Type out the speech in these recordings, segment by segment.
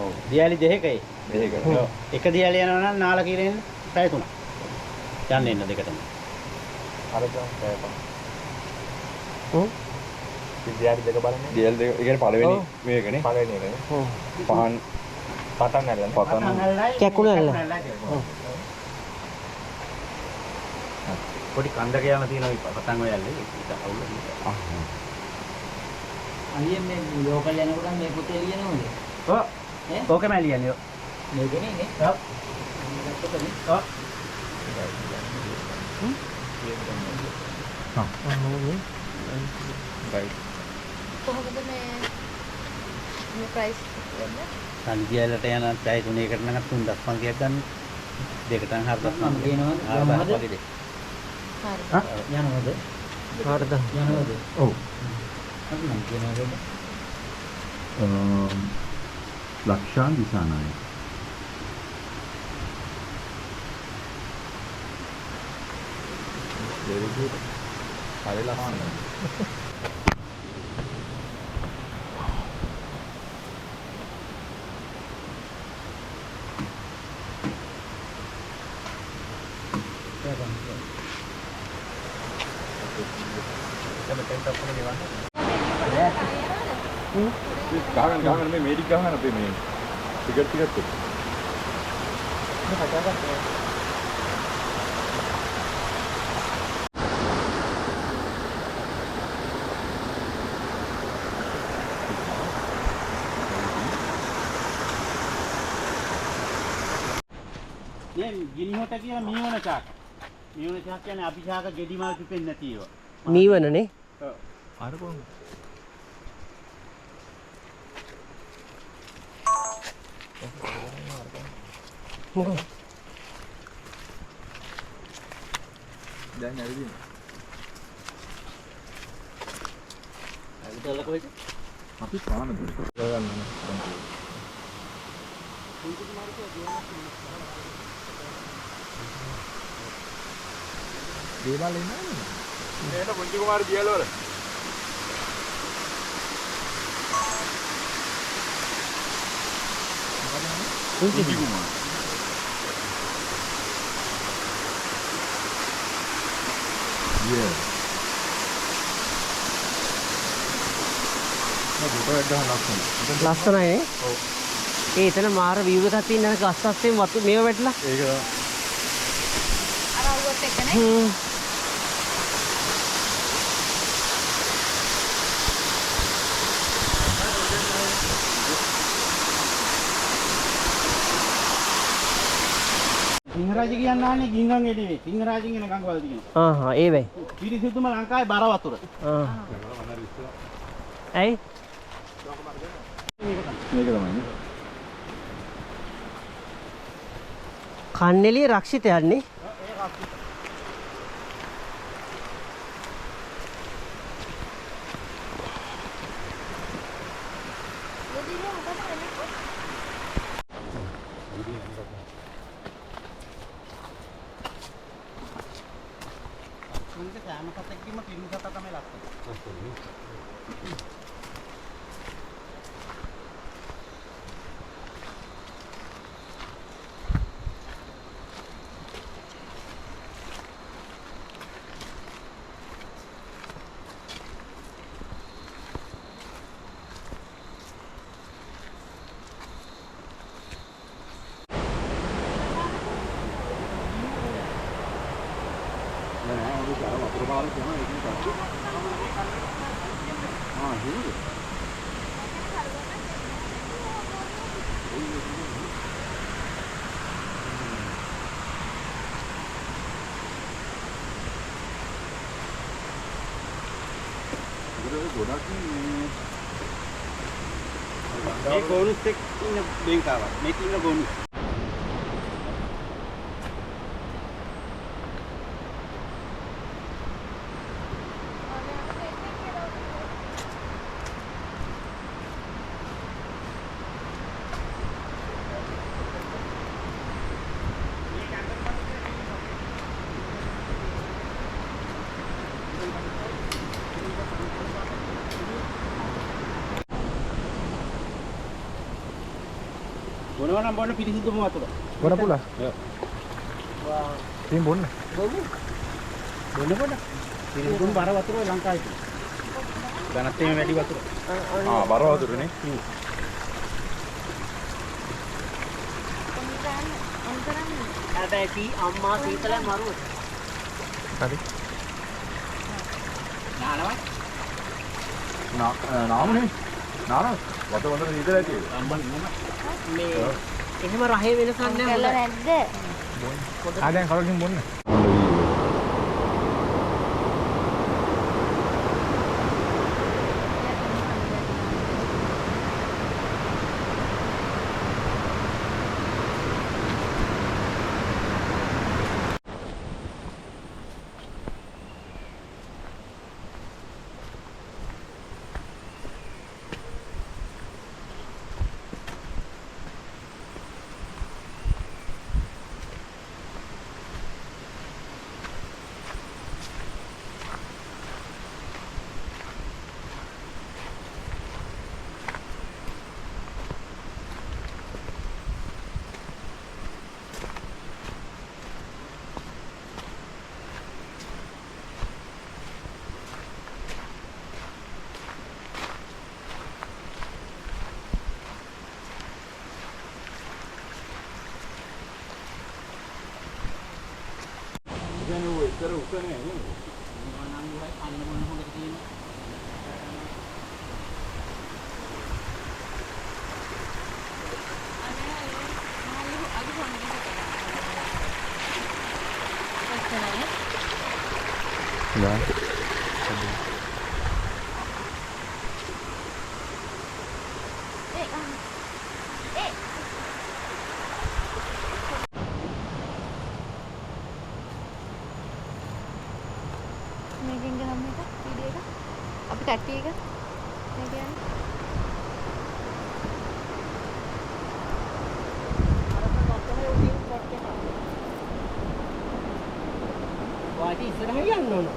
ඔව්. දියාලි දෙකයි. දෙකයි. ඔව්. එක දියාලි යනවා නම් නාල කිරෙන් පැය 3ක්. යන්න එන්න දෙකටම. අර ගම් පැය 5. ඔව්. දියාලි දෙක බලන්නේ. දියාලි දෙක. ඒ කියන්නේ පළවෙනි මේකනේ. පළවෙනි එකනේ. ඔව්. පහන් පටන් ගන්න. පටන් කැකුල ඇල්ල. ඔව්. පොඩි කන්දක යන තියෙනවා පටන් ඔයල්ලේ ඒක අවුල නෑ. අයියේ මේ ලෝකල් යනකොට මේ පොතේ ලියනවද? ඔව්. ඕකම ලියන්නේ. මේකනේ නේ. ඔව්. ඔව්. කොහොමද මේ ප්‍රයිස් වෙන්නේ? සංගියලට යන පැය 3කට නම් 3.5ක් ගන්න. දෙකට නම් 4.5 කියනවා. හරි. යනවද? හරිද? යනවද? ඔව්. අපි නම් කියනවාද? ලක්ෂාන් දිසානායක. very good. හරි ලස්සනයි. ගාන මේ මේඩික් ගහන අපේ මේ ටිකට් ටිකට් එක. දැන් ගිනිහොට කියන මීවන චාක. මීවන චාක කියන්නේ අපි චාක ගෙඩි මාල් පිපෙන්නේ නැති ඒවා. මීවනනේ. ඔව්. අර කොහොමද? මොකද? දැන් ඇවිදින්න. ඇවිදලා කොහෙද? අපි පාන දුර ගන්න ඕනේ. දේවාල එන්නේ. මේක පුංචි කුමාර දියලවල. පුංචි කුමාර. Yeah. ලස්සනයි. ඔව්. ඒ එතන මාර view එකක් තියෙන අර ගස් අස්සෙන් වතු මේව වැටලා. ඒක තමයි. අර අවුවත් එක්කනේ. සිංහරාජ කියන්න ආන්නේ ගින්ගන් නෙවෙයි. සිංහරාජින් එන ගංගවල තියෙනවා. ඒ වෙයි. පිරිසිදුම ලංකාවේ බර වතුර. ඇයි? මේක තමයි. කන්නెලිය රක්ෂිතයන්නේ. මුන්ට කැම කතෙක්ගිම පිරිසත තමයි ලස්සන. මේ බෝනස් එක ඉන්න බැංකාවක්. මේක ඉන්න බෝනස්. බොනවා නම් බොන්න පිරිසිදුම වතුර. බොන පුලා. වා ඉතින් බොන්න. බොන්න. පිරිසිදුම බර වතුර ලංකාවේ තියෙනවා. ගණත් වැඩි වතුර. බර වතුරනේ. හැබැයි අම්මා සීතල මරුව. හරි. නානවා. නාමනේ. නාන. වතුර වතුර සීතල ඇති. මේ එහෙම රහේ වෙනසක් නැහැ. කළා නැද්ද? දැන් කලින් බොන්න. ඉතින් ඔය ඉතර උකනේ නේද? මොනවා නම් වයි අන්න මොන හොඳට තියෙන්නේ. මේකෙන් ගහන්න එක වීඩියෝ එක. අපි කට්ටිය එක. මේ කියන්නේ. වාටි ඉස්සරහ යන්න ඕන.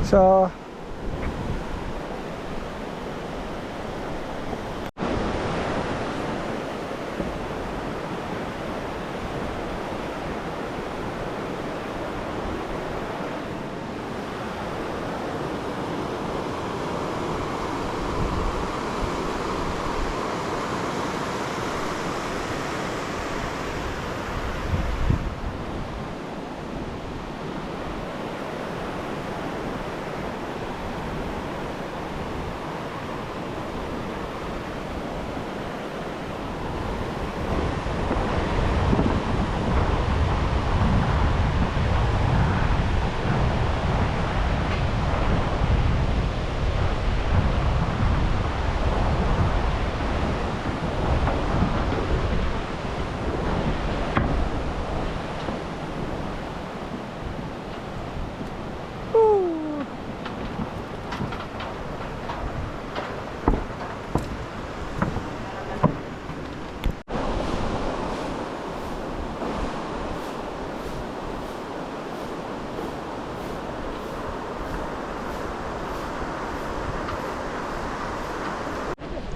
So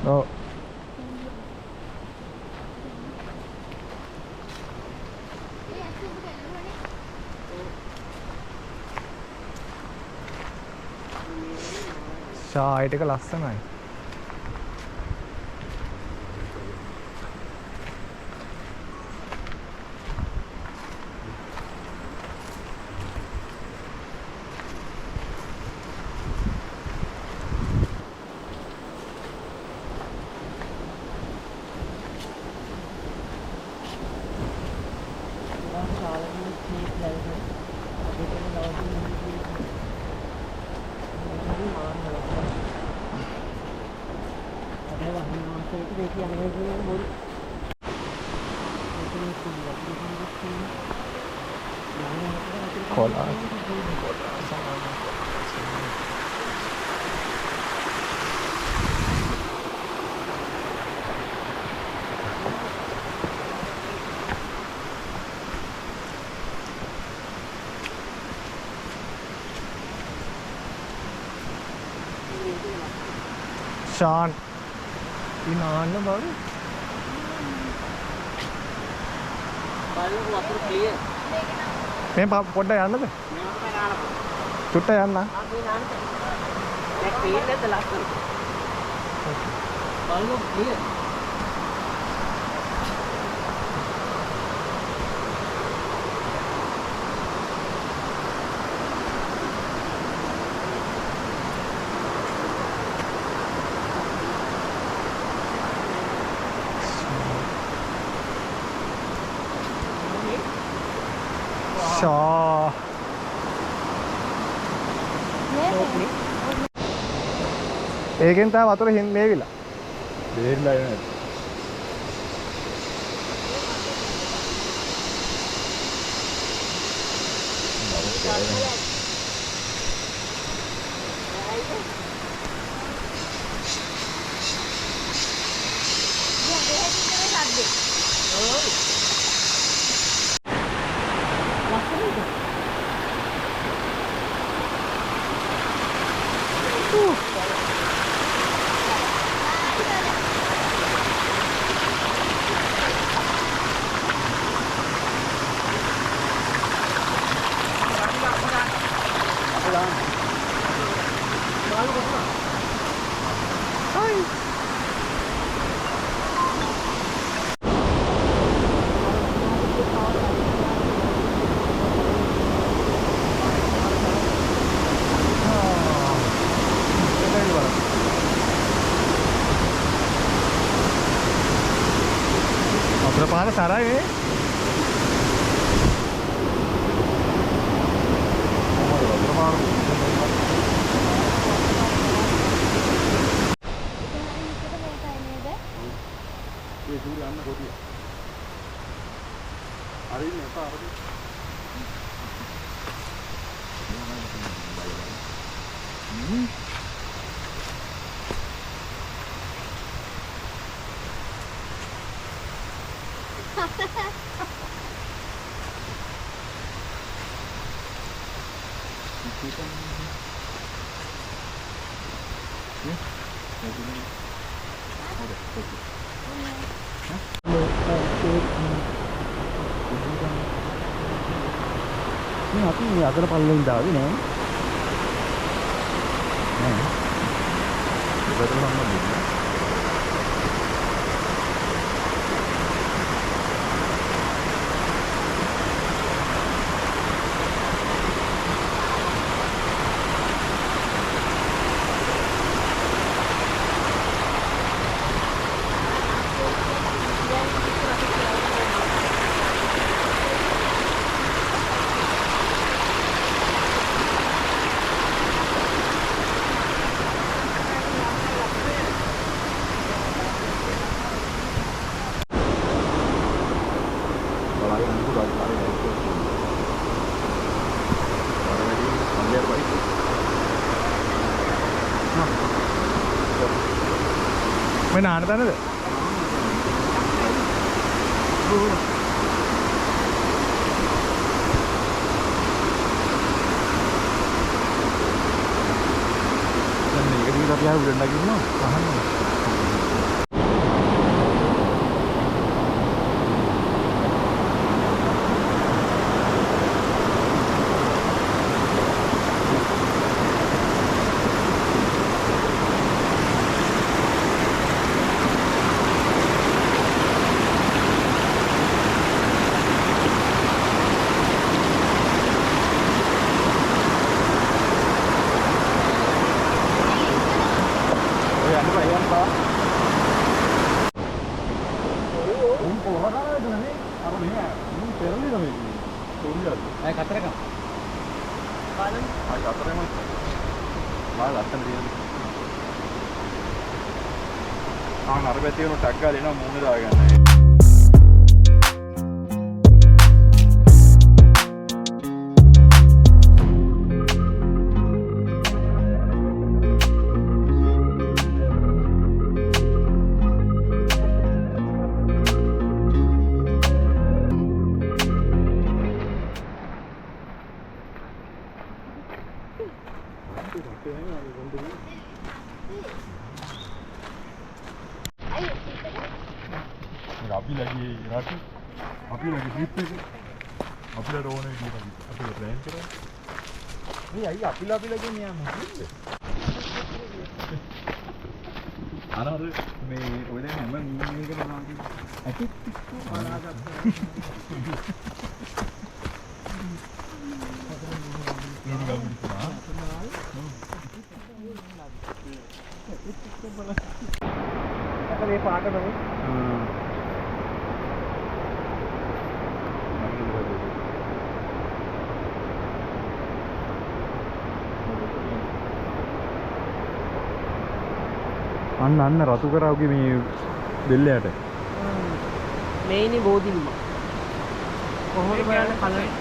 Oh. ෂායිට් එක ලස්සනයි. Sean නාන්න බාරු. බලන්න වතුර ක්ලියර්. මේ පොඩ්ඩක් යන්නද? චුට්ට යන්න. දැන් ක්ලියර් නැද්ද ලස්සන? බලන්න ක්ලියර්. ෂා. ඒකෙන් තමයි වතුර මේවිලා. බේරිලා එන්නේ. වතුර පාන සරයි නේ. මේ අපි මේ අතර පල්ලෙන් දාවේ නෑ. නෑ. ඒකට නම් නෑ. මේ නාන තැනද? දැන් මේක දිහා අපි ආව උඩට නගින්නවා අහන්න. කතරගම. බලන්න. ආයි කතරගම. මාළ ලස්සන තියෙනවා. අර පැත්තේ උන ටැග් ගාලා එනවා මූණ දාගන්න. අපි ලගේ රට අපි ලගේ ට්‍රිප් එක අපිට ඕන විදිහට අපිට ප්ලෑන් කරා. මේ අයිය අපි ලගේ නියම මොකද? අර මේ ඔය දැන් හැම මීනියකම නාති ඇටි බලාගත්තා. මේ පාට තමයි. අන්න රතු කරවගේ මේ දෙල්ලයට. මේනි බෝධිලිම. කොහොමද බලන්න කලින්